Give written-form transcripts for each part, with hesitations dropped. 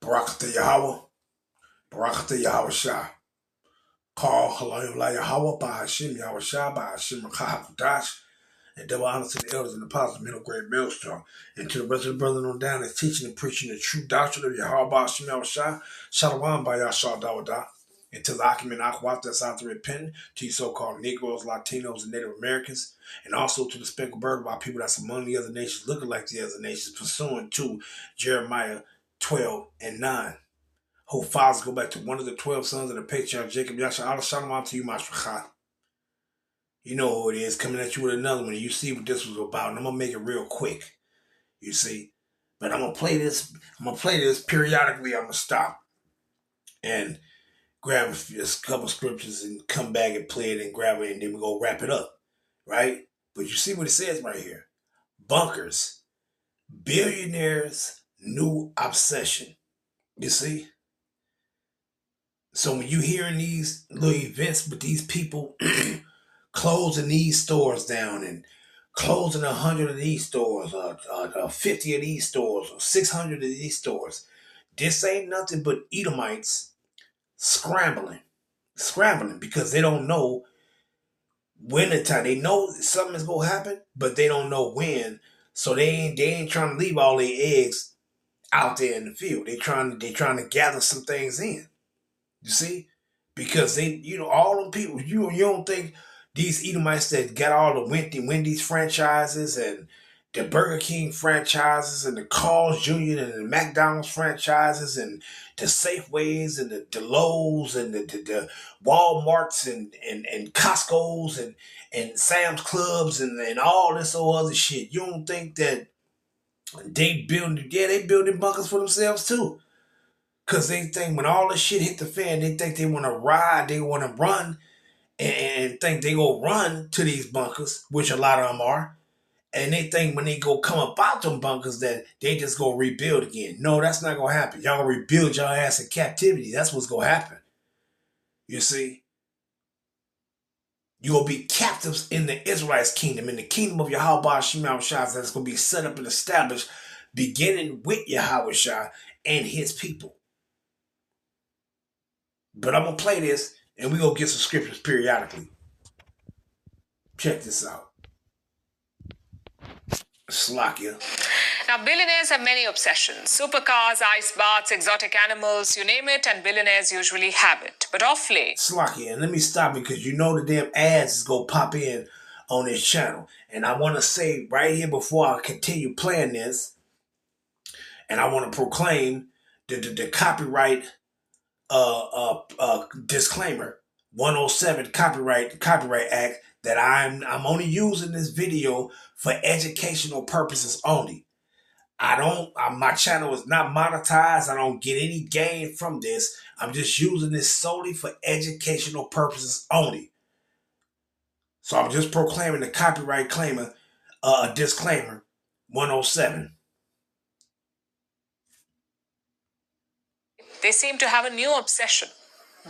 Barakatah Yahweh, Barakatah Yahweh Shah. Call Halayim La Yahweh by Hashem Yahweh Shah by Hashem Makahakadash. And double honor to the elders and apostles, middle grade, maelstrom, and to the rest of the brothers on down that's teaching and preaching the true doctrine of Yahweh by Hashem Yahweh Shah. Shalom by Yahshua Dawadah. And to the Akim and Akhwat that's out there repenting, to you so-called Negroes, Latinos, and Native Americans, and also to the speckled bird of our people that's among the other nations, looking like the other nations, pursuant to Jeremiah 12:9. Whole fathers go back to one of the 12 sons of the patriarch Jacob. Yasha Allah Shalom to you, Mashrachat. You know who it is, coming at you with another one. And you see what this was about. And I'm gonna make it real quick. You see. But I'm gonna play this periodically. I'm gonna stop and grab a couple scriptures and come back and play it and grab it, and then we're gonna wrap it up. Right? But you see what it says right here. Bunkers. Billionaires' new obsession. You see? So when you hearing these little events with these people closing these stores down and closing 100 of these stores, 50 of these stores, or 600 of these stores, this ain't nothing but Edomites scrambling because they don't know when the time. They know something is gonna happen, but they don't know when. So they ain't trying to leave all their eggs out there in the field. They trying to gather some things in. You see? Because they, all them people, you don't think these Edomites that got all the Wendy's franchises and the Burger King franchises and the Carl's Jr. and the McDonald's franchises and the Safeways and the Lowe's and the Walmarts and Costco's and Sam's Clubs and all this old other shit. You don't think that they building bunkers for themselves too. Because they think when all this shit hit the fan, they think they want to ride, they want to run, and think they go run to these bunkers, which a lot of them are. And they think when they go come up out them bunkers that they just go rebuild again. No, that's not going to happen. Y'all going to rebuild your ass in captivity. That's what's going to happen. You see? You're going to be captives in the Israelites' kingdom, in the kingdom of Yahweh Shema Shah, that's going to be set up and established, beginning with Yahweh Shah and his people. But I'm going to play this, and we're going to get some scriptures periodically. Check this out. Slakia. Now, billionaires have many obsessions. Supercars, ice baths, exotic animals, you name it, and billionaires usually have it. But off late... Slakia, and let me stop you because you know the damn ads is going to pop in on this channel. And I want to say right here before I continue playing this, and I want to proclaim the copyright disclaimer 107 Copyright Act that I'm only using this video for educational purposes only. My channel is not monetized. I don't get any gain from this. I'm just using this solely for educational purposes only. So I'm just proclaiming the copyright disclaimer 107. They seem to have a new obsession.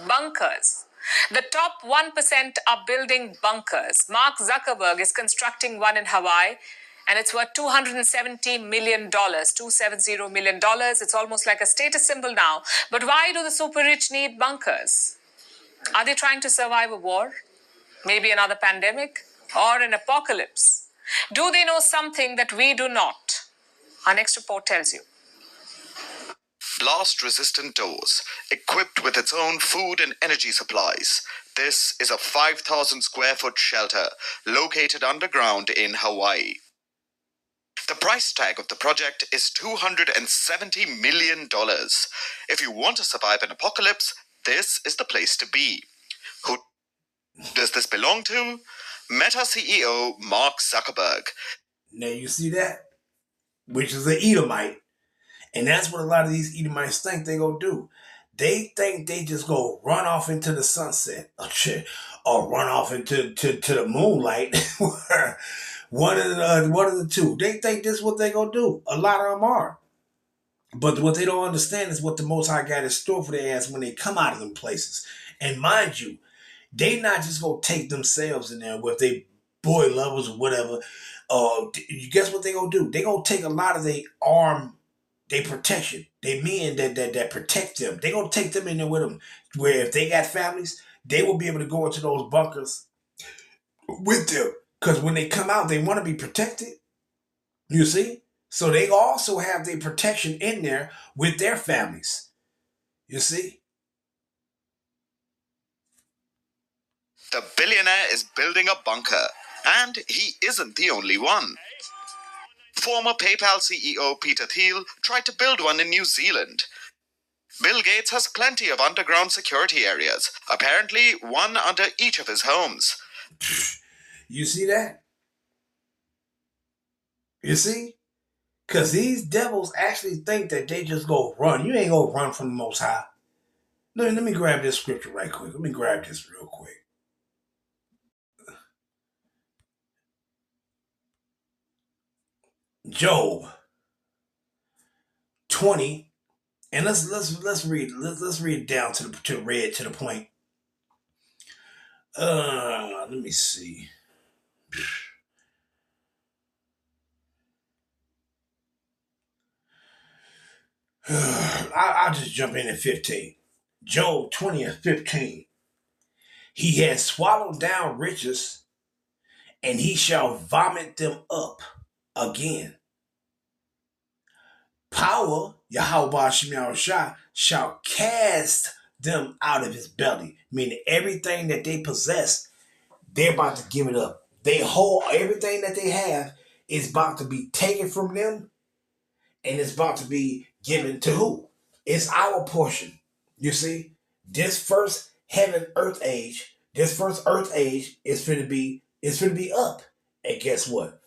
Bunkers. The top 1% are building bunkers. Mark Zuckerberg is constructing one in Hawaii, and it's worth $270 million. $270 million. It's almost like a status symbol now. But why do the super rich need bunkers? Are they trying to survive a war? Maybe another pandemic? Or an apocalypse? Do they know something that we do not? Our next report tells you. Blast-resistant doors, equipped with its own food and energy supplies. This is a 5,000 square foot shelter located underground in Hawaii. The price tag of the project is $270 million. If you want to survive an apocalypse, this is the place to be. Who does this belong to? Meta CEO Mark Zuckerberg. Now you see that? Which is an Edomite. And that's what a lot of these Edomites think they gonna do. They think they just go run off into the sunset or run off into the moonlight. one of the two. They think this is what they gonna do. A lot of them are. But what they don't understand is what the Most High got in store for their ass when they come out of them places. And mind you, they not just gonna take themselves in there with they boy lovers or whatever. Guess what they gonna do? They gonna take a lot of their armed They protection. They men that protect them. They gonna take them in there with them. Where if they got families, they will be able to go into those bunkers with them. Because when they come out, they want to be protected. You see? So they also have their protection in there with their families. You see? The billionaire is building a bunker, and he isn't the only one. Former PayPal CEO Peter Thiel tried to build one in New Zealand. Bill Gates has plenty of underground security areas, apparently one under each of his homes. You see that? You see? Because these devils actually think that they just go run. You ain't going to run from the Most High. Let me grab this scripture right quick. Let me grab this real quick. Job 20, and let's read it down to the point. Let me see. I'll just jump in at 15. Job 20 and 15. He has swallowed down riches, and he shall vomit them up again. Power, Yahweh Shah, shall cast them out of his belly. Meaning everything that they possess, they're about to give it up. They hold everything that they have is about to be taken from them, and it's about to be given to who? It's our portion. You see, this first heaven earth age, is going to be up. And guess what?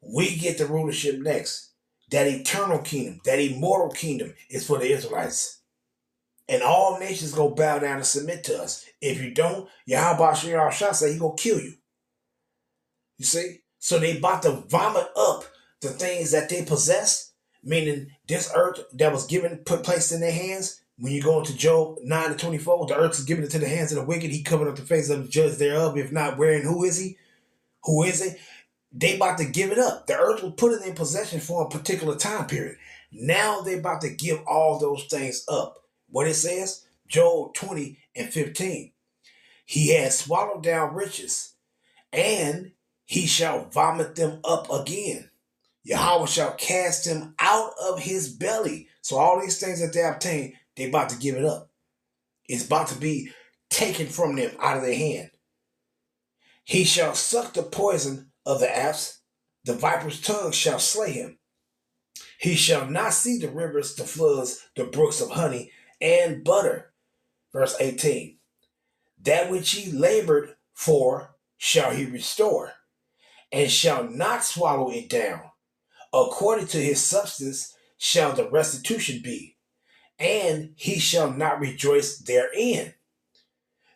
We get the rulership next. That eternal kingdom, that immortal kingdom is for the Israelites. And all nations go bow down and submit to us. If you don't, Yahweh Shah say he gonna kill you. You see? So they about to vomit up the things that they possess, meaning this earth that was placed in their hands. When you go into Job 9 to 24, the earth is given into the hands of the wicked. He covered up the face of the judge thereof. If not, where and who is he? Who is it? They about to give it up. The earth was put in their possession for a particular time period. Now they're about to give all those things up. What it says, Job 20 and 15. He has swallowed down riches, and he shall vomit them up again. Yahweh shall cast them out of his belly. So all these things that they obtain, they about to give it up. It's about to be taken from them out of their hand. He shall suck the poison of the asp, the viper's tongue shall slay him. He shall not see the rivers, the floods, the brooks of honey and butter. Verse 18. That which he labored for shall he restore, and shall not swallow it down. According to his substance shall the restitution be, and he shall not rejoice therein,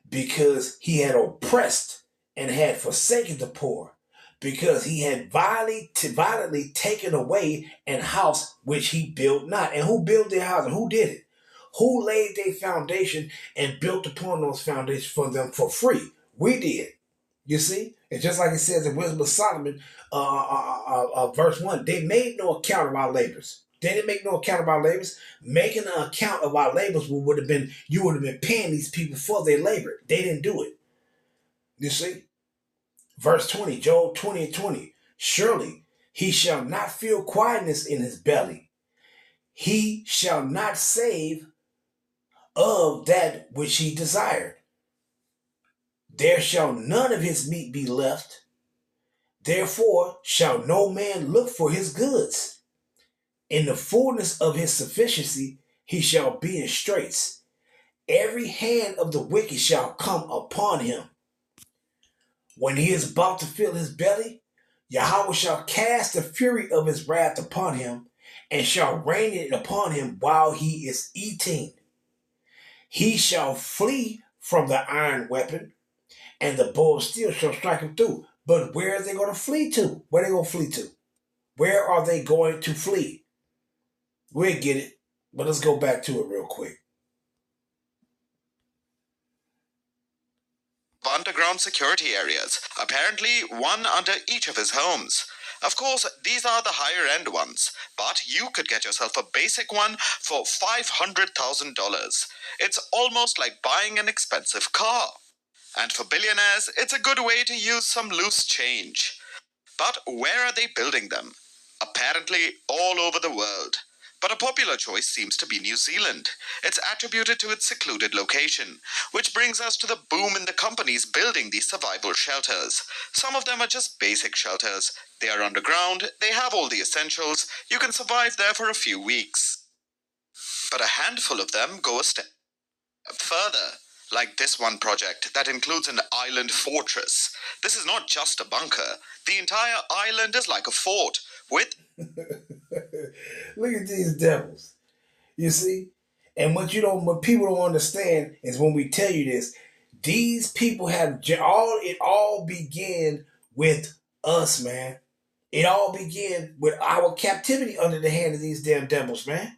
because he had oppressed and had forsaken the poor, because he had violently taken away an house which he built not. And who built their house and who did it? Who laid their foundation and built upon those foundations for them for free? We did. You see? It's just like it says in Wisdom of Solomon, verse 1. They made no account of our labors. They didn't make no account of our labors. Making an account of our labors would have been, you would have been paying these people for their labor. They didn't do it. You see? Verse 20, Job 20 and 20. Surely he shall not feel quietness in his belly. He shall not save of that which he desired. There shall none of his meat be left. Therefore shall no man look for his goods. In the fullness of his sufficiency he shall be in straits. Every hand of the wicked shall come upon him. When he is about to fill his belly, Yahweh shall cast the fury of his wrath upon him, and shall rain it upon him while he is eating. He shall flee from the iron weapon, and the bow of steel shall strike him through. But where are they going to flee to? Where are they going to flee to? Where are they going to flee? We'll get it, but let's go back to it real quick. Underground security areas, apparently one under each of his homes. Of course, these are the higher end ones, but you could get yourself a basic one for $500,000. It's almost like buying an expensive car. And for billionaires, it's a good way to use some loose change. But where are they building them? Apparently, all over the world. But a popular choice seems to be New Zealand. It's attributed to its secluded location, which brings us to the boom in the companies building these survival shelters. Some of them are just basic shelters. They are underground, they have all the essentials, you can survive there for a few weeks. But a handful of them go a step further, like this one project that includes an island fortress. This is not just a bunker. The entire island is like a fort with... Look at these devils. You see? And what people don't understand is when we tell you this, these people it all began with us, man. It all began with our captivity under the hand of these damn devils, man.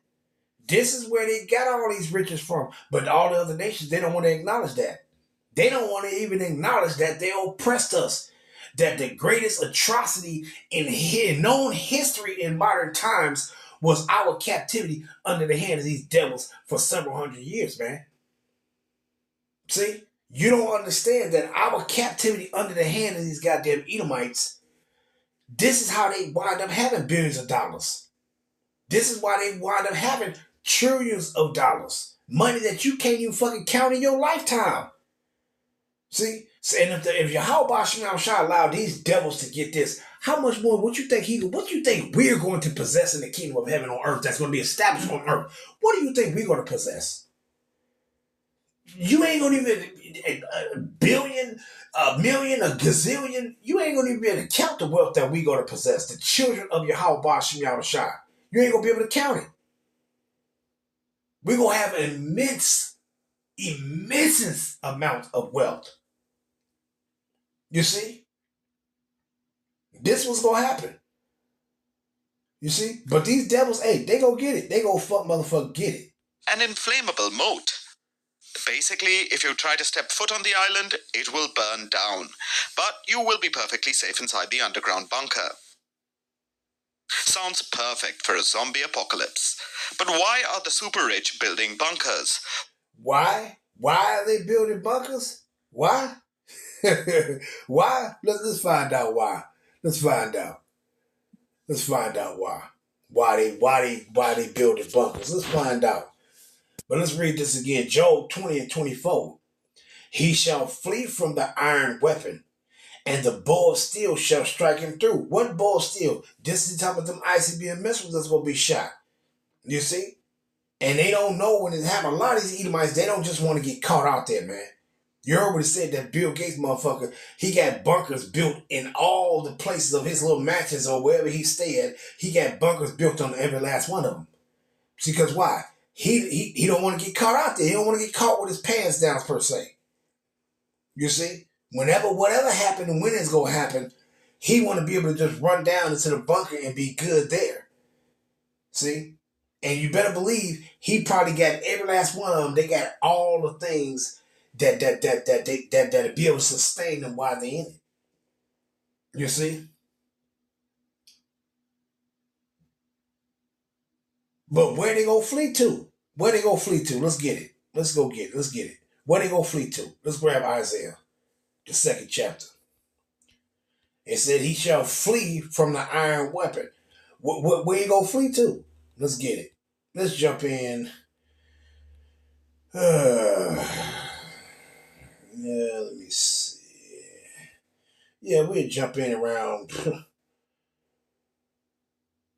This is where they got all these riches from. But all the other nations, they don't want to acknowledge that. They don't want to even acknowledge that they oppressed us. That the greatest atrocity in known history in modern times was our captivity under the hand of these devils for several hundred years, man. See? You don't understand that our captivity under the hand of these goddamn Edomites, this is how they wind up having billions of dollars. This is why they wind up having trillions of dollars. Money that you can't even fucking count in your lifetime. See? And if Yahweh Shah allowed these devils to get this, how much more what you think we're going to possess in the kingdom of heaven on earth that's going to be established on earth? What do you think we're going to possess? You ain't going to even a billion, a million, a gazillion. You ain't going to even be able to count the wealth that we're going to possess. The children of Yahweh Shah. You ain't going to be able to count it. We're going to have an immense amount of wealth. You see? This was going to happen. You see? But these devils, hey, they go get it. They go fuck motherfucker get it. An inflammable moat. Basically, if you try to step foot on the island, it will burn down. But you will be perfectly safe inside the underground bunker. Sounds perfect for a zombie apocalypse. But why are the super rich building bunkers? Why? Why are they building bunkers? Why? Why? Let's find out why. Let's find out why. Why they building bunkers. Let's find out. But let's read this again. Job 20 and 24. He shall flee from the iron weapon, and the bow of steel shall strike him through. What bow of steel? This is the time of them ICBM missiles that's going to be shot. You see? And they don't know when it happens. A lot of these Edomites, they don't just want to get caught out there, man. You heard what it said, that Bill Gates motherfucker, he got bunkers built in all the places of his little mansions or wherever he stayed at. He got bunkers built on every last one of them. See, because why? He don't want to get caught out there. He don't want to get caught with his pants down, per se. You see? Whatever happened and when it's going to happen, he want to be able to just run down into the bunker and be good there. See? And you better believe he probably got every last one of them. They got all the things that be able to sustain them while they're in it. You see? But where they gonna flee to? Where they gonna flee to? Let's get it. Let's go get it. Let's get it. Where they gonna flee to? Let's grab Isaiah, the 2nd chapter. It said he shall flee from the iron weapon. Where you gonna flee to? Let's get it. Let's jump in. Yeah, let me see. Yeah, we'll jump in around.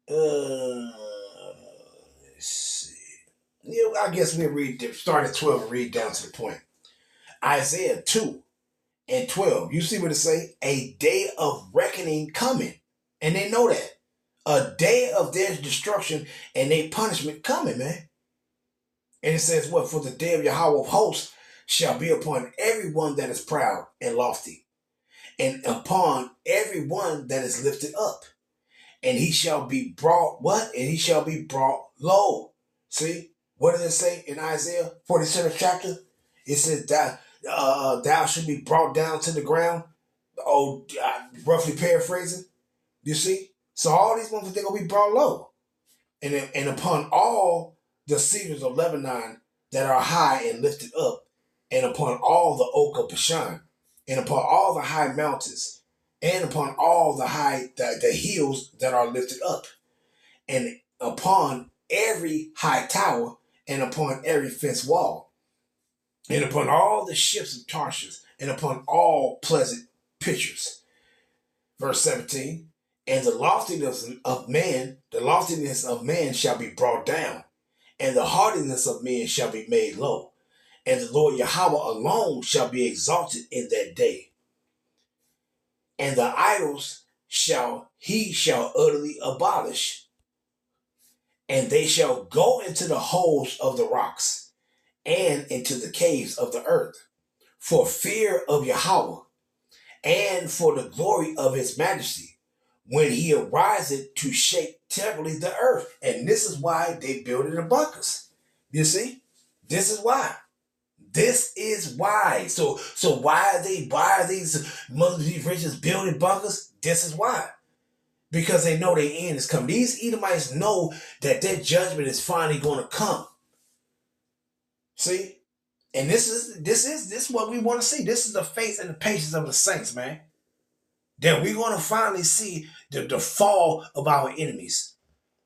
Let's see. Yeah, I guess we'll start at 12 and read down to the point. Isaiah 2 and 12. You see what it say? A day of reckoning coming. And they know that. A day of their destruction and their punishment coming, man. And it says what? For the day of Yahweh of hosts shall be upon everyone that is proud and lofty, and upon everyone that is lifted up. And he shall be brought, what? And he shall be brought low. See? What does it say in Isaiah 47th chapter? It says thou should be brought down to the ground. Oh, roughly paraphrasing. You see? So all these motherfuckers, they're going to be brought low. And upon all the cedars of Lebanon that are high and lifted up, and upon all the oak of Bashan, and upon all the high mountains, and upon all the hills that are lifted up, and upon every high tower, and upon every fenced wall, and upon all the ships of Tarshish, and upon all pleasant pictures. Verse 17, and the loftiness of man shall be brought down, and the haughtiness of men shall be made low, and the Lord Yahweh alone shall be exalted in that day. And the idols shall utterly abolish, and they shall go into the holes of the rocks, and into the caves of the earth, for fear of Yahweh, and for the glory of his majesty, when he ariseth to shake terribly the earth. And this is why they build it in bunkers. You see? This is why. This is why. So why are these riches building bunkers? This is why. Because they know their end is coming. These Edomites know that their judgment is finally going to come. See? And this is what we want to see. This is the faith and the patience of the saints, man. That we're going to finally see the fall of our enemies.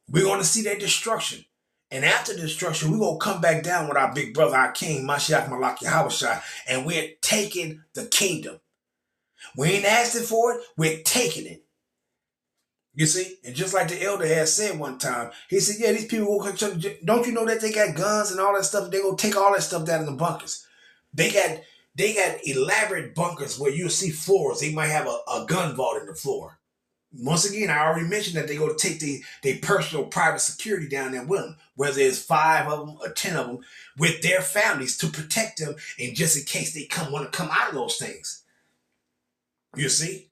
We're going to see their destruction. And after the destruction, we're going to come back down with our big brother, our king, Mashiach Malak Yahushua, and we're taking the kingdom. We ain't asking for it, we're taking it. You see? And just like the elder had said one time, he said, yeah, these people, don't you know that they got guns and all that stuff? They're going to take all that stuff down in the bunkers. They got elaborate bunkers where you'll see floors. They might have a gun vault in the floor. Once again, I already mentioned that they're going to take their personal private security down there with them, whether it's 5 of them or 10 of them, with their families to protect them, and just in case they want to come out of those things. You see?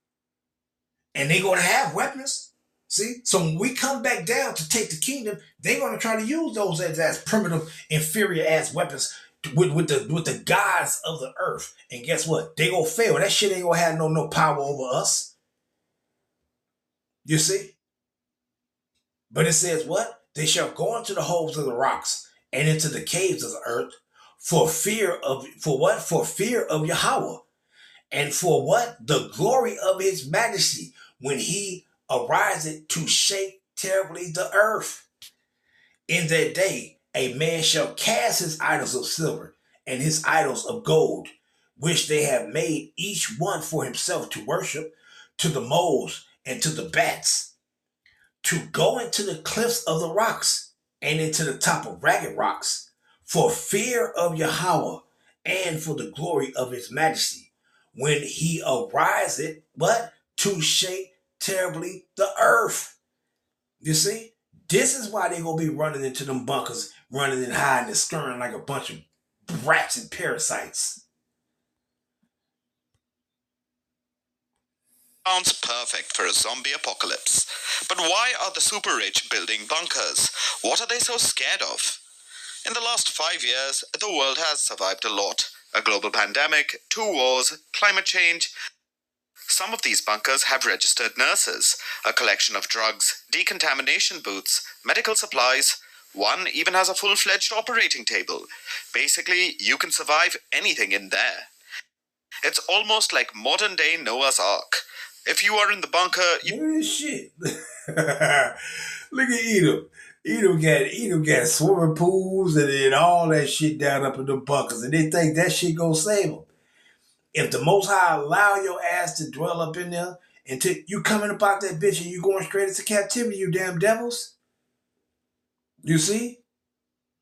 And they're going to have weapons. See? So when we come back down to take the kingdom, they're going to try to use those as primitive, inferior-ass weapons with the gods of the earth. And guess what? They going to fail. That shit ain't going to have no power over us. You see? But it says what? They shall go into the holes of the rocks and into the caves of the earth for what? For fear of Yahweh. And for what? The glory of his majesty, when he ariseth to shake terribly the earth. In that day, a man shall cast his idols of silver and his idols of gold, which they have made each one for himself to worship, to the moles and to the bats, to go into the cliffs of the rocks and into the top of ragged rocks, for fear of Yahweh and for the glory of his majesty, when he ariseth, what? To shake terribly the earth. You see? This is why they're going to be running into them bunkers, running and hiding and scurrying like a bunch of rats and parasites. Sounds perfect for a zombie apocalypse. But why are the super rich building bunkers? What are they so scared of? In the last 5 years, the world has survived a lot. A global pandemic, 2 wars, climate change. Some of these bunkers have registered nurses, a collection of drugs, decontamination booths, medical supplies. One even has a full-fledged operating table. Basically, you can survive anything in there. It's almost like modern-day Noah's Ark. If you are in the bunker, Look at this shit. Look at Edom. Edom got swimming pools and then all that shit down up in the bunkers, and they think that shit gonna save them. If the Most High allow your ass to dwell up in there until you coming about that bitch and you going straight into captivity, you damn devils. You see?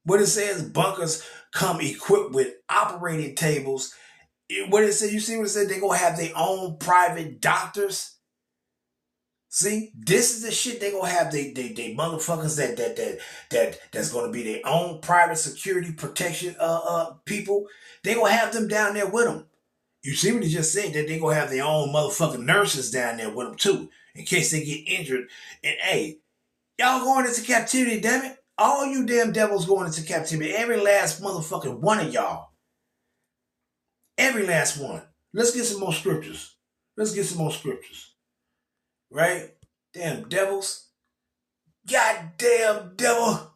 What it says, bunkers come equipped with operating tables. What it said, you see what it said? They gonna have their own private doctors. See, this is the shit they gonna have. They motherfuckers that's gonna be their own private security protection people. They gonna have them down there with them. You see what he just said? That they gonna have their own motherfucking nurses down there with them too, in case they get injured. And hey, y'all going into captivity, damn it! All you damn devils going into captivity. Every last motherfucking one of y'all. Every last one. Let's get some more scriptures. Right? Damn devils. Goddamn devil.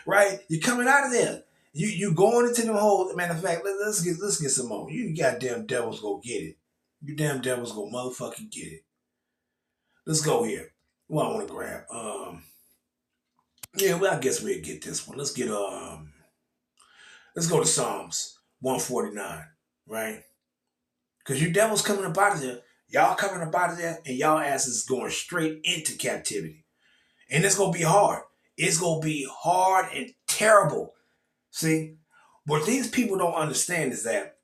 Right? You're coming out of there. You going into them holes. Matter of fact, let's get some more. You goddamn devils go get it. You damn devils go motherfucking get it. Let's go here. What I want to grab. Yeah, well, I guess we'll get this one. Let's go to Psalms 149, right? Because you devils coming up out of there, y'all coming up out of there, and y'all asses going straight into captivity. And it's gonna be hard. It's gonna be hard and terrible. See, what these people don't understand is that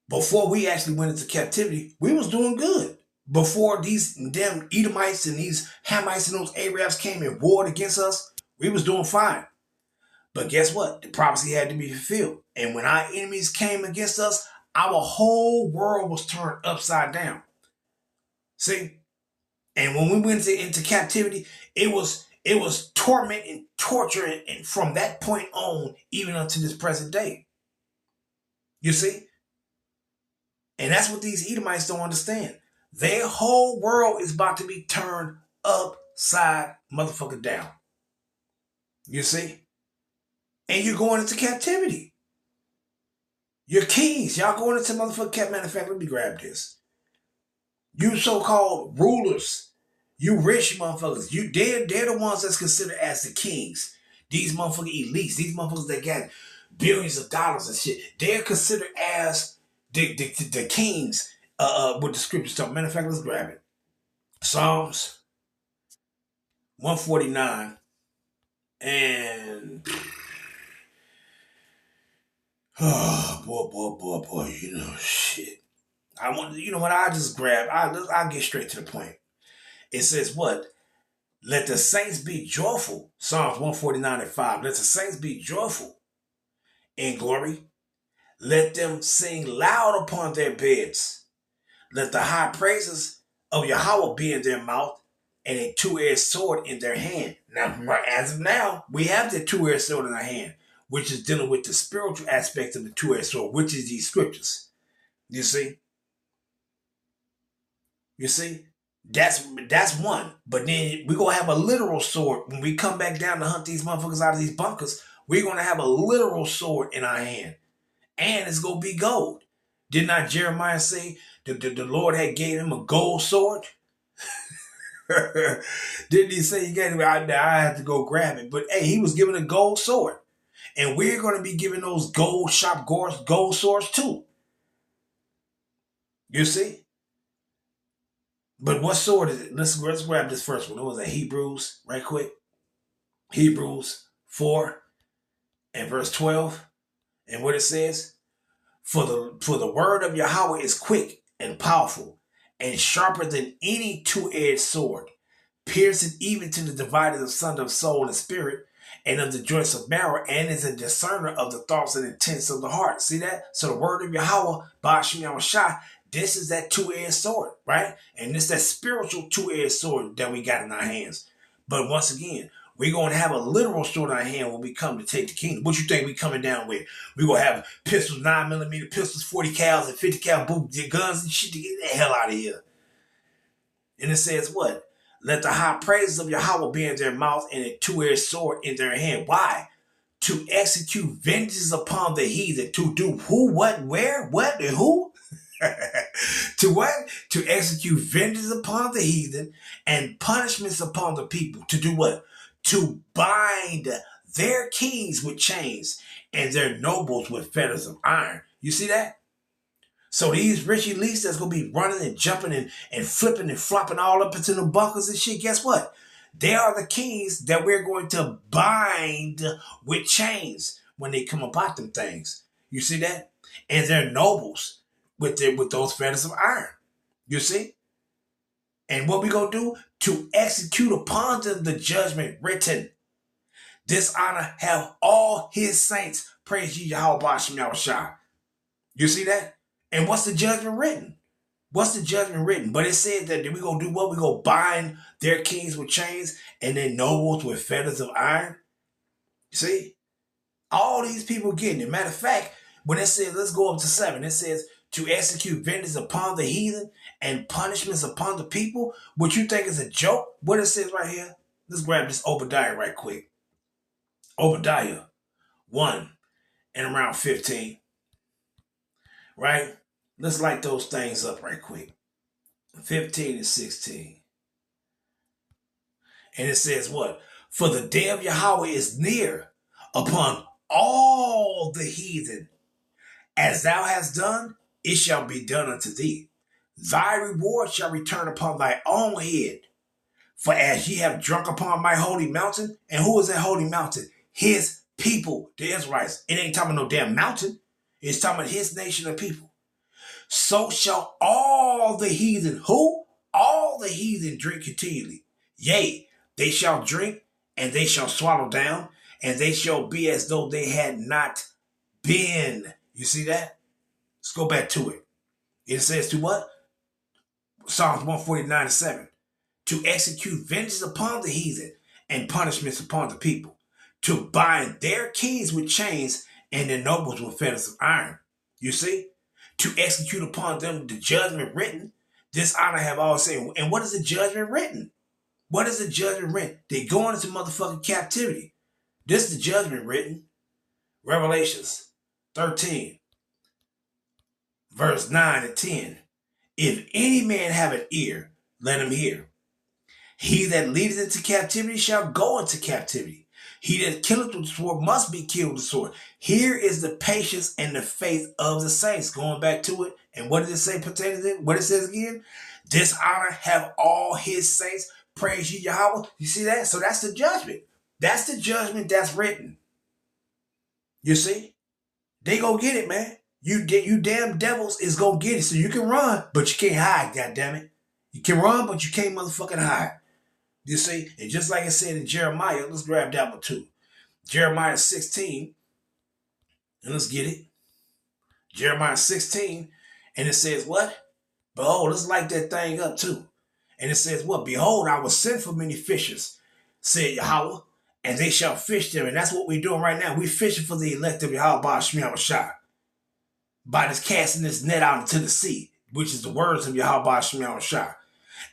before we actually went into captivity, we was doing good. Before these damn Edomites and these Hamites and those Arabs came and warred against us, we was doing fine. But guess what? The prophecy had to be fulfilled. And when our enemies came against us, our whole world was turned upside down. See? And when we went into captivity, it was torment and torture, and from that point on, even unto this present day. You see? And that's what these Edomites don't understand. Their whole world is about to be turned upside motherfucker down. You see? And you're going into captivity. Your kings, y'all going into motherfucking captivity. Matter of fact, let me grab this. You so-called rulers, you rich motherfuckers, they're the ones that's considered as the kings. These motherfucking elites, these motherfuckers that got billions of dollars and shit, they're considered as the kings with the scriptures talk. Matter of fact, let's grab it. Psalms 149 and oh boy, you know shit. I want, you know what? I just grab. I'll get straight to the point. It says what? Let the saints be joyful. Psalms 149 and 5. Let the saints be joyful in glory. Let them sing loud upon their beds. Let the high praises of Yahweh be in their mouth and a two-edged sword in their hand. Now, as of now, we have the two-edged sword in our hand, which is dealing with the spiritual aspect of the two-edged sword, which is these scriptures. You see? You see? That's one. But then we're going to have a literal sword. When we come back down to hunt these motherfuckers out of these bunkers, we're going to have a literal sword in our hand. And it's going to be gold. Did not Jeremiah say that the Lord had gave him a gold sword? Didn't he say he gave him? I had to go grab it. But hey, he was given a gold sword. And we're going to be giving those gold swords too. You see? But what sword is it? Let's grab this first one. It was Hebrews, right quick. Hebrews 4 and verse 12. And what it says? For the word of Yahweh is quick and powerful and sharper than any two-edged sword, piercing even to the dividing asunder of soul and spirit and of the joints of marrow, and is a discerner of the thoughts and intents of the heart. See that? So the word of Yahweh, Ba'ashim Yahushua, this is that two-edged sword, right? And it's that spiritual two-edged sword that we got in our hands. But once again, we're going to have a literal sword in our hand when we come to take the kingdom. What you think we coming down with? We're going to have pistols, 9mm pistols, 40 cals, and 50 cal guns and shit to get the hell out of here. And it says what? Let the high praises of Yahweh be in their mouth and a two-edged sword in their hand. Why? To execute vengeance upon the heathen. To do who, what, where, what, and who? To what? To execute vengeance upon the heathen and punishments upon the people. To do what? To bind their kings with chains and their nobles with fetters of iron. You see that? So these rich elites that's going to be running and jumping and flipping and flopping all up into the bunkers and shit, guess what? They are the kings that we're going to bind with chains when they come about them things. You see that? And their nobles with those fetters of iron. You see? And what we going to do? To execute upon them the judgment written. Dishonor have all his saints. Praise ye Yahweh Ba'ashim Yahushua. You see that? And what's the judgment written? What's the judgment written? But it said that we're going to do what? We're going to bind their kings with chains and their nobles with fetters of iron. You see? All these people getting it. Matter of fact, when it says, let's go up to 7, it says, to execute vengeance upon the heathen and punishments upon the people. What you think is a joke? What it says right here? Let's grab this Obadiah right quick. Obadiah 1 and around 15. Right? Let's light those things up right quick. 15 and 16. And it says what? For the day of Yahweh is near upon all the heathen. As thou hast done, it shall be done unto thee. Thy reward shall return upon thy own head. For as ye have drunk upon my holy mountain, and who is that holy mountain? His people, the Israelites. It ain't talking about no damn mountain. It's talking about his nation of people. So shall all the heathen, who? All the heathen drink continually. Yea, they shall drink, and they shall swallow down, and they shall be as though they had not been. You see that? Let's go back to it. It says to what? Psalms 149:7. To execute vengeance upon the heathen and punishments upon the people. To bind their kings with chains and their nobles with fetters of iron. You see? To execute upon them the judgment written. This honor have all said. And what is the judgment written? What is the judgment written? They go into motherfucking captivity. This is the judgment written. Revelations 13, verse 9 and 10. If any man have an ear, let him hear. He that leadeth into captivity shall go into captivity. He that killeth with the sword must be killed with the sword. Here is the patience and the faith of the saints. Going back to it. And what did it say pertaining to it? What it says again? This honor have all his saints. Praise ye Yahweh. You see that? So that's the judgment. That's the judgment that's written. You see? They go get it, man. You damn devils is gonna get it. So you can run, but you can't hide, goddammit. You can run, but you can't motherfucking hide. You see? And just like I said in Jeremiah, let's grab that one too. Jeremiah 16. And let's get it. Jeremiah 16. And it says what? Behold, let's light that thing up too. And it says what? Behold, I will send for many fishers, said Yahweh, and they shall fish them. And that's what we're doing right now. We're fishing for the elect of Yahweh Shemiyah by this casting this net out into the sea, which is the words of Yahweh Shemiyah.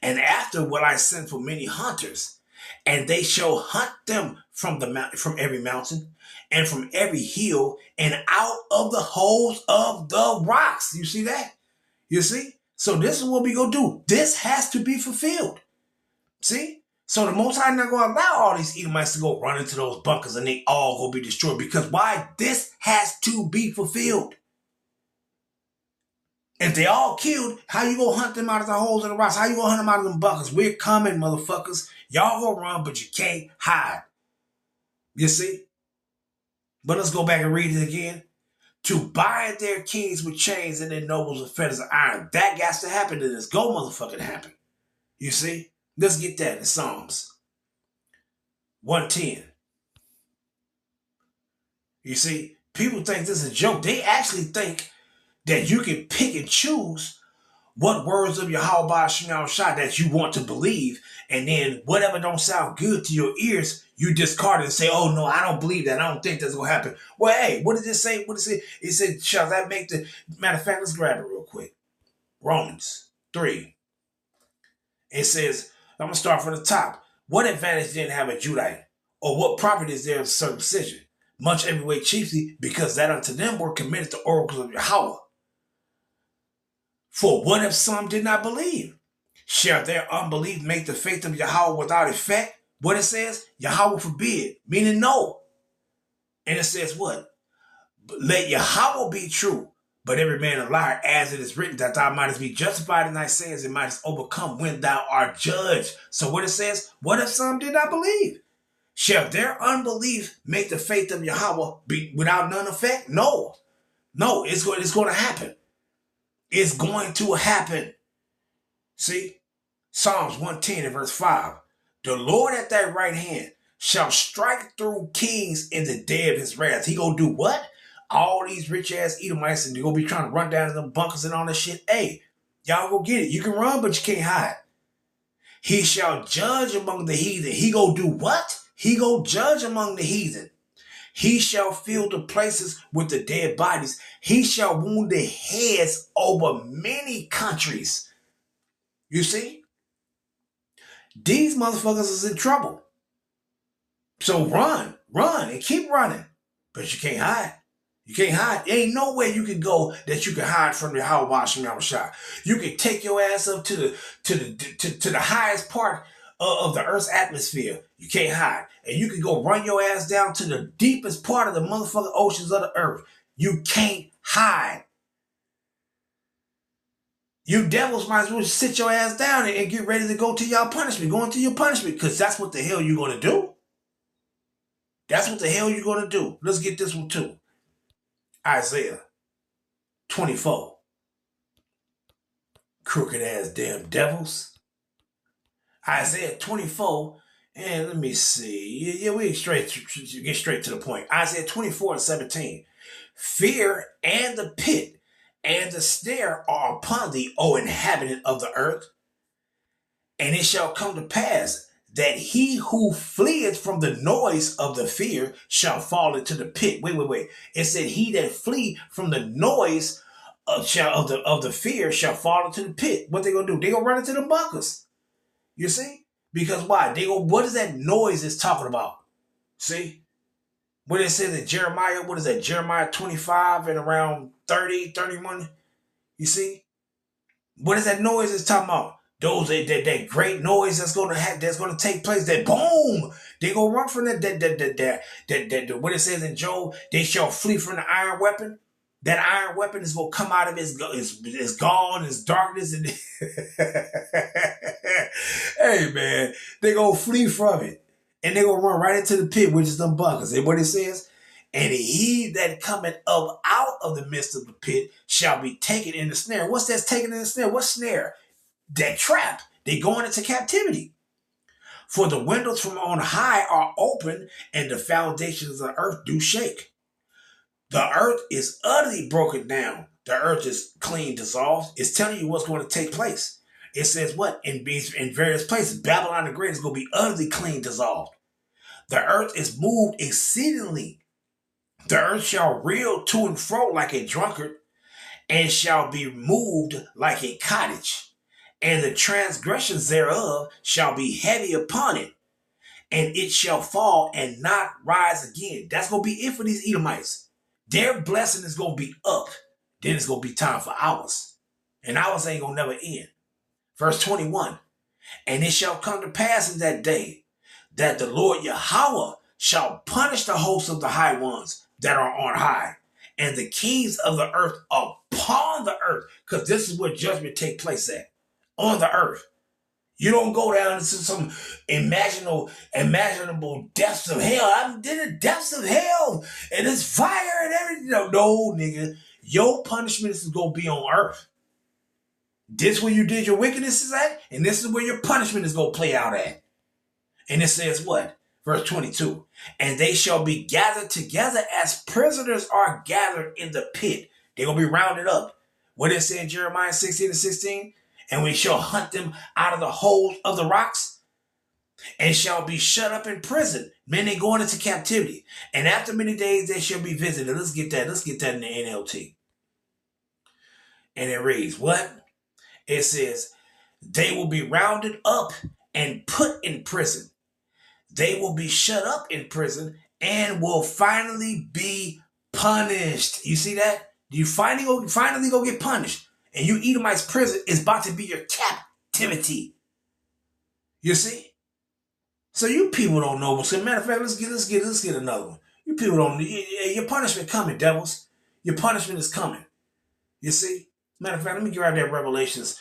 And after will I send for many hunters, and they shall hunt them from the mountain, from every mountain, and from every hill, and out of the holes of the rocks. You see that? You see? So this is what we gonna do. This has to be fulfilled. See? So the Most High not gonna allow all these Edomites to go run into those bunkers and they all gonna be destroyed. Because why? This has to be fulfilled. If they all killed, how you gonna hunt them out of the holes in the rocks? How you gonna hunt them out of them bunkers? We're coming, motherfuckers. Y'all gonna run, but you can't hide. You see? But let's go back and read it again. To bind their kings with chains and their nobles with fetters of iron. That got to happen to this. Go motherfucking happen. You see? Let's get that in Psalms 110. You see? People think this is a joke. They actually think that you can pick and choose what words of Yahweh Shah that you want to believe, and then whatever don't sound good to your ears, you discard it and say, oh no, I don't believe that. I don't think that's going to happen. Well, hey, what did it say? What did it say? It said, shall that make the... Matter of fact, let's grab it real quick. Romans 3. It says, I'm going to start from the top. What advantage did have a Judite? Or what profit is there of circumcision? Much every way chiefly, because that unto them were committed the oracles of Yahweh. For what if some did not believe? Shall their unbelief make the faith of Yahweh without effect? What it says? Yahweh forbid, meaning no. And it says what? Let Yahweh be true, but every man a liar, as it is written, that thou mightest be justified in thy sins and mightest overcome when thou art judged. So what it says? What if some did not believe? Shall their unbelief make the faith of Yahweh be without none effect? No. No, it's going to happen. It's going to happen. See? Psalms 110 and verse 5. The Lord at thy right hand shall strike through kings in the day of his wrath. He gonna do what? All these rich ass Edomites and they gonna be trying to run down to them bunkers and all that shit. Hey, y'all go get it. You can run, but you can't hide. He shall judge among the heathen. He gonna do what? He gonna judge among the heathen. He shall fill the places with the dead bodies. He shall wound the heads over many countries. You see? These motherfuckers is in trouble. So run, and keep running. But you can't hide. You can't hide. There ain't nowhere you can go that you can hide from the Hawashim shot. You can take your ass up to the highest part of the Earth's atmosphere. You can't hide. And you can go run your ass down to the deepest part of the motherfucking oceans of the Earth. You can't hide. You devils might as well sit your ass down and get ready to go to your punishment. Go into your punishment, because that's what the hell you're going to do. That's what the hell you're going to do. Let's get this one too. Isaiah 24. Crooked ass damn devils. Isaiah 24. And let me see. Yeah, we get straight to the point. Isaiah 24:17. Fear and the pit and the snare are upon thee, O inhabitant of the earth. And it shall come to pass that he who fleeth from the noise of the fear shall fall into the pit. Wait. It said he that flee from the noise of the fear shall fall into the pit. What they gonna do? They gonna run into the bunkers. You see? Because why? What is that noise it's talking about? See? What it says in Jeremiah, what is that? Jeremiah 25 and around 30, 31. You see? What is that noise it's talking about? That great noise that's gonna take place. That boom, they gonna run from that. What it says in Job, they shall flee from the iron weapon. That iron weapon is gonna come out of his gone, his darkness, and hey man, they gonna flee from it, and they gonna run right into the pit, which is them bunkers. And what it says, and he that cometh up out of the midst of the pit shall be taken in the snare. What's that taken in the snare? What snare? That trap. They going into captivity. For the windows from on high are open, and the foundations of the earth do shake. The earth is utterly broken down. The earth is clean dissolved. It's telling you what's going to take place. It says what? In various places, Babylon the Great is going to be utterly clean dissolved. The earth is moved exceedingly. The earth shall reel to and fro like a drunkard, and shall be moved like a cottage. And the transgressions thereof shall be heavy upon it, and it shall fall and not rise again. That's going to be it for these Edomites. Their blessing is going to be up. Then it's going to be time for ours. And ours ain't going to never end. Verse 21. And it shall come to pass in that day that the Lord Yahweh shall punish the hosts of the high ones that are on high, and the kings of the earth upon the earth. Because this is where judgment take place at. On the earth. You don't go down into some imaginable depths of hell. I'm in the depths of hell, and it's fire and everything. No, nigga. Your punishment is going to be on earth. This is where you did your wickedness is at, and this is where your punishment is going to play out at. And it says what? Verse 22. And they shall be gathered together as prisoners are gathered in the pit. They're going to be rounded up. What it said in Jeremiah 16:16? And we shall hunt them out of the holes of the rocks, and shall be shut up in prison. Men, they going into captivity. And after many days they shall be visited. Let's get that in the NLT. And it reads, what? It says, they will be rounded up and put in prison. They will be shut up in prison and will finally be punished. You see that? You finally go get punished. And you Edomites prison is about to be your captivity. You see? So you people don't know. So matter of fact, let's get another one. You people don't. Your punishment coming, devils. Your punishment is coming. You see? Matter of fact, let me grab that Revelations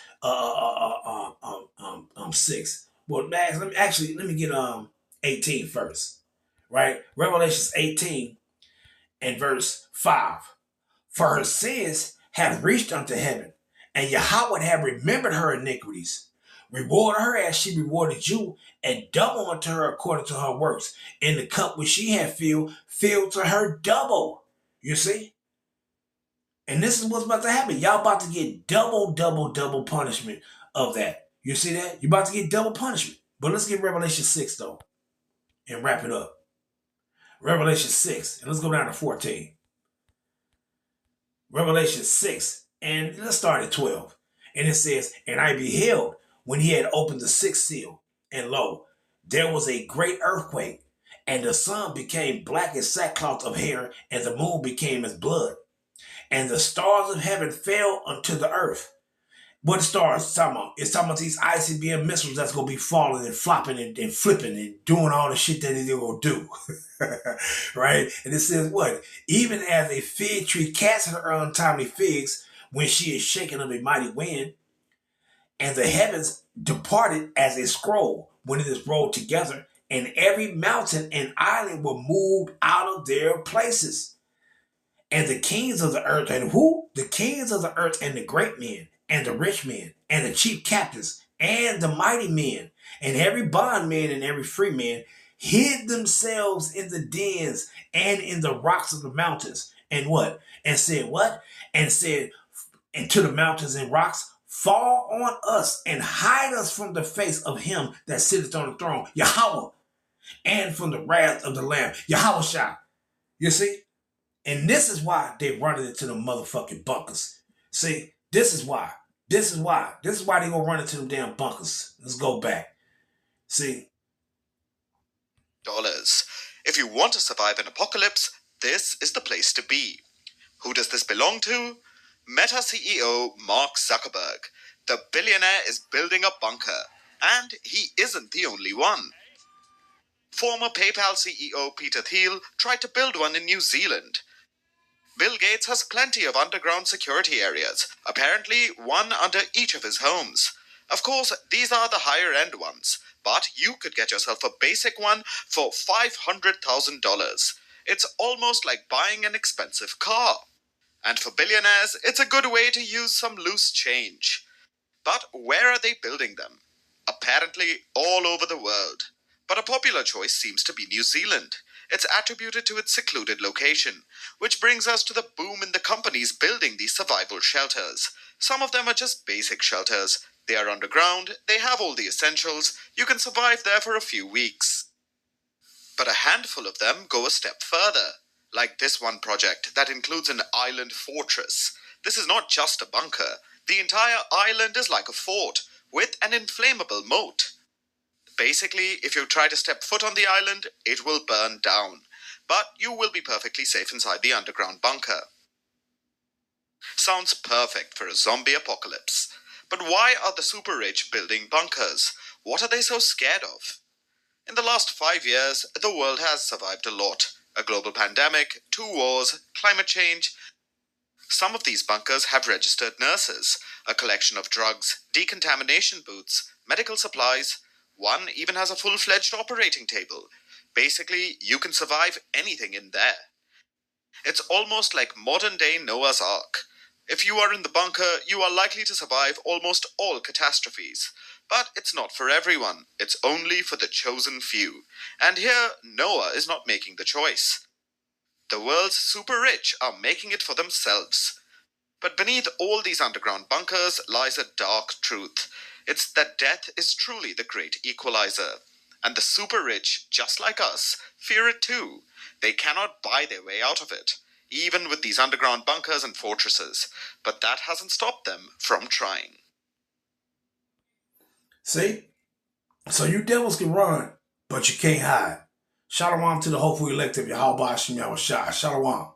6. Well, let me get 18 first. Right? Revelations 18 and verse 5. For her sins have reached unto heaven, and Yahweh have remembered her iniquities. Reward her as she rewarded you, and double unto her according to her works. In the cup which she had filled to her double. You see? And this is what's about to happen. Y'all about to get double punishment of that. You see that? You're about to get double punishment. But let's get Revelation 6 though, and wrap it up. Revelation 6, and let's go down to 14. Revelation 6, and let's start at 12. And it says, and I beheld when he had opened the sixth seal, and lo, there was a great earthquake, and the sun became black as sackcloth of hair, and the moon became as blood, and the stars of heaven fell unto the earth. What stars talking about? It's talking about these ICBM missiles that's gonna be falling and flopping and flipping and doing all the shit that they're gonna do. Right? And it says what? Even as a fig tree casteth her untimely figs when she is shaken of a mighty wind, and the heavens departed as a scroll when it is rolled together, and every mountain and island were moved out of their places. And the kings of the earth, and who? The kings of the earth, and the great men, and the rich men, and the chief captains, and the mighty men, and every bondman and every free man hid themselves in the dens and in the rocks of the mountains. And what? And said what? And said, and to the mountains and rocks, fall on us and hide us from the face of him that sitteth on the throne, Yahweh, and from the wrath of the Lamb, Yahweh. You see? And this is why they're running into the motherfucking bunkers. See, this is why. This is why they gonna run into them damn bunkers. Let's go back. See. Dollars. If you want to survive an apocalypse, this is the place to be. Who does this belong to? Meta CEO Mark Zuckerberg. The billionaire is building a bunker, and he isn't the only one. Former PayPal CEO Peter Thiel tried to build one in New Zealand. Bill Gates has plenty of underground security areas, apparently one under each of his homes. Of course, these are the higher end ones, but you could get yourself a basic one for $500,000. It's almost like buying an expensive car. And for billionaires, it's a good way to use some loose change. But where are they building them? Apparently all over the world. But a popular choice seems to be New Zealand. It's attributed to its secluded location, which brings us to the boom in the companies building these survival shelters. Some of them are just basic shelters. They are underground, they have all the essentials, you can survive there for a few weeks. But a handful of them go a step further, like this one project that includes an island fortress. This is not just a bunker. The entire island is like a fort, with an inflammable moat. Basically, if you try to step foot on the island, it will burn down. But you will be perfectly safe inside the underground bunker. Sounds perfect for a zombie apocalypse. But why are the super rich building bunkers? What are they so scared of? In the last 5 years, the world has survived a lot. A global pandemic, 2 wars, climate change. Some of these bunkers have registered nurses, a collection of drugs, decontamination booths, medical supplies. One even has a full-fledged operating table. Basically, you can survive anything in there. It's almost like modern-day Noah's Ark. If you are in the bunker, you are likely to survive almost all catastrophes. But it's not for everyone. It's only for the chosen few. And here, Noah is not making the choice. The world's super rich are making it for themselves. But beneath all these underground bunkers lies a dark truth. It's that death is truly the great equalizer. And the super rich, just like us, fear it too. They cannot buy their way out of it, even with these underground bunkers and fortresses. But that hasn't stopped them from trying. See? So you devils can run, but you can't hide. Shalom to the hopeful elect of Yahweh Hashem Yahushua. Shalom.